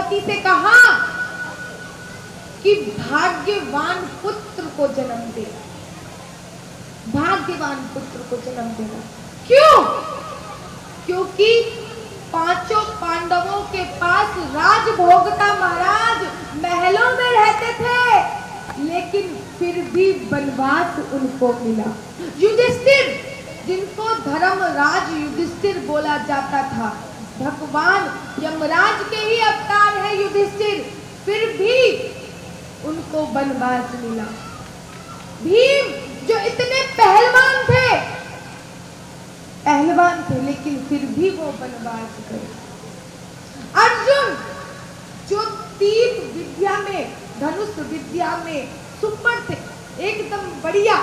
द्रौपदी से कहा कि भाग्यवान पुत्र को जन्म दे, भाग्यवान पुत्र को जन्म देना। क्यों? क्योंकि पांचों पांडवों के पास राजभोग था महाराज, महलों में रहते थे, लेकिन फिर भी वनवास उनको मिला। युधिष्ठिर, जिनको धर्मराज युधिष्ठिर बोला जाता था, भगवान यमराज के ही अवतार है युधिष्ठिर, फिर भी उनको वनवास मिला। भीम जो इतने पहलवान थे, लेकिन फिर भी वो वनवास गए। अर्जुन जो तीर विद्या में, धनुष विद्या में सुपर थे, एकदम बढ़िया,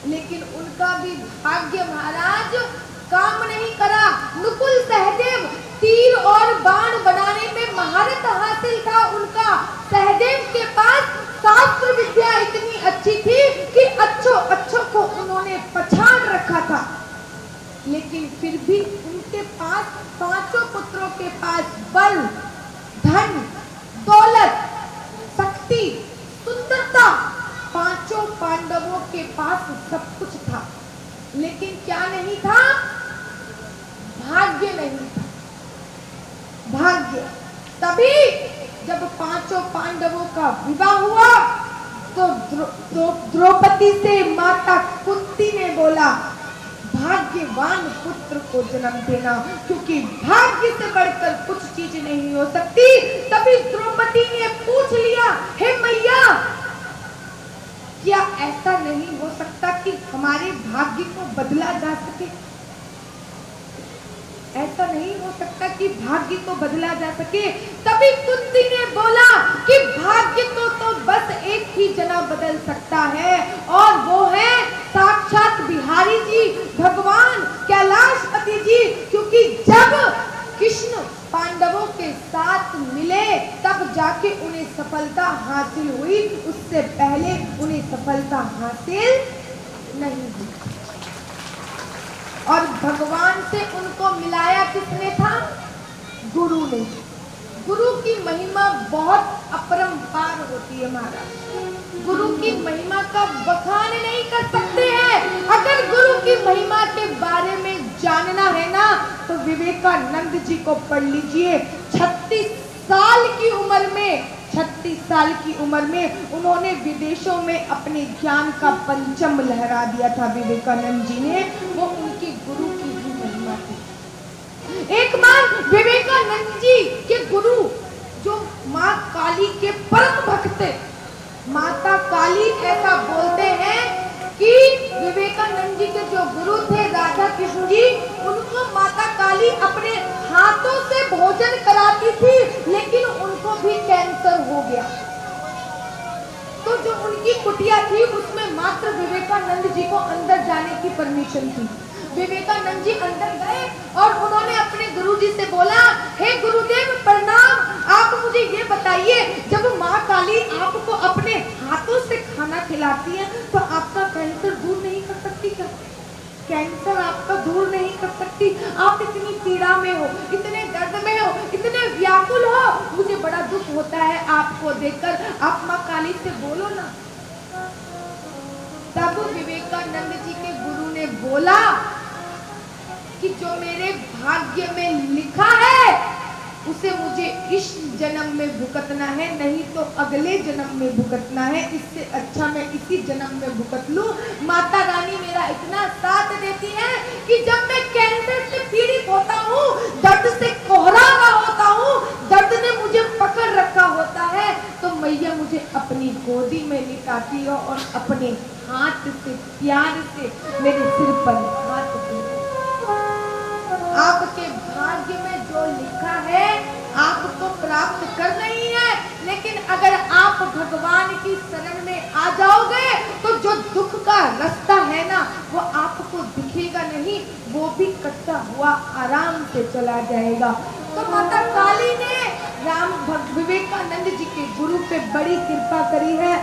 लेकिन उनका भी भाग्य महाराज काम नहीं करा। नकुल सहदेव तीर और बाण बनाने में महारत हासिल था उनका। सहदेव के पास शास्त्र विद्या इतनी अच्छी थी कि अच्छों को उन्होंने पछाड़ रखा था, लेकिन फिर भी उनके पास, पांचों पुत्रों के पास बल, धन, दौलत, शक्ति, सुंदरता, पांचों पांडवों के पास सब कुछ था, लेकिन क्या नहीं था? भाग्य नहीं था। भाग्य तभी जब पांचों पांडवों का विवाह हुआ तो द्रौपदी से माता कुंती ने बोला, भाग्यवान पुत्र को जन्म देना, क्योंकि भाग्य से बढ़कर कुछ चीज नहीं हो सकती। तभी द्रौपदी ने पूछ लिया, हे मैया, क्या ऐसा नहीं हो सकता कि हमारे भाग्य को बदला जा सके? ऐसा नहीं हो सकता कि भाग्य को बदला जा सके? तभी कुंती ने बोला कि भाग्य को तो बस एक ही जना बदल सकता है, और वो है साक्षात बिहारी जी, भगवान कैलाशपति जी। क्योंकि जब कृष्ण पांडवों के साथ मिले तब जाके उन्हें सफलता हासिल हुई, उससे पहले उन्हें सफलता हासिल नहीं हुई। और भगवान से उनको मिलाया किसने था? गुरु ने। गुरु की महिमा बहुत अपरंपार होती है महाराज। गुरु की महिमा का बखान नहीं कर सकते हैं। अगर गुरु की महिमा के बारे में जानना है ना, तो विवेकानंद जी को पढ़ लीजिए। 36 साल की उम्र में उन्होंने विदेशों में अपने ज्ञान का पंचम लहरा दिया था विवेकानंद जी ने। वो उनके गुरु की ही महिमा थी। एक बार विवेकानंद जी के गुरु जो माँ काली के परम भक्त थे, माता काली ऐसा बोलते हैं कि विवेकानंद जी के जो गुरु थे राधा कृष्ण जी, उनको माता काली अपने हाथों से भोजन कराती थी, लेकिन उनको भी कैंसर हो गया। तो जो उनकी कुटिया थी उसमें मात्र विवेकानंद जी को अंदर जाने की परमिशन थी। विवेकानंद जी अंदर गए और उन्होंने अपने गुरुजी से बोला, हे गुरुदेव प्रणाम, आप मुझे ये बताइए, जब माँ काली आपको अपने हाथों से खाना खिलाती है तो आपका कैंसर दूर नहीं कर सकती क्या? कैंसर आपका दूर नहीं कर सकती? आप इतनी पीड़ा में हो, इतने दर्द में हो, इतने व्याकुल हो, मुझे बड़ा दुख होता है आपको देखकर, आप माँ काली से बोलो ना। तब विवेकानंद जी के गुरु ने बोला कि जो मेरे भाग्य में लिखा है उसे मुझे इस जन्म में भुगतना है, नहीं तो अगले जन्म में भुगतना है। इससे अच्छा मैं इसी जन्म में भुगत लूं। माता रानी मेरा इतना साथ देती है कि जब मैं कैंसर से पीड़ित होता हूँ, दर्द से कोहरा रहा होता हूँ, दर्द ने मुझे पकड़ रखा होता है, तो मैया मुझे अपनी गोदी में लिटाती है और अपने हाथ से प्यार से मेरे सिर पर हाथ देती है। आपके भाग्य में जो लिखा है आपको प्राप्त करना ही है, लेकिन अगर आप भगवान की शरण में आ जाओगे तो जो दुख का रास्ता है ना, वो आपको दिखेगा नहीं, वो भी कटता हुआ आराम से चला जाएगा। तो माता काली ने विवेकानंद जी के गुरु पे बड़ी कृपा करी है।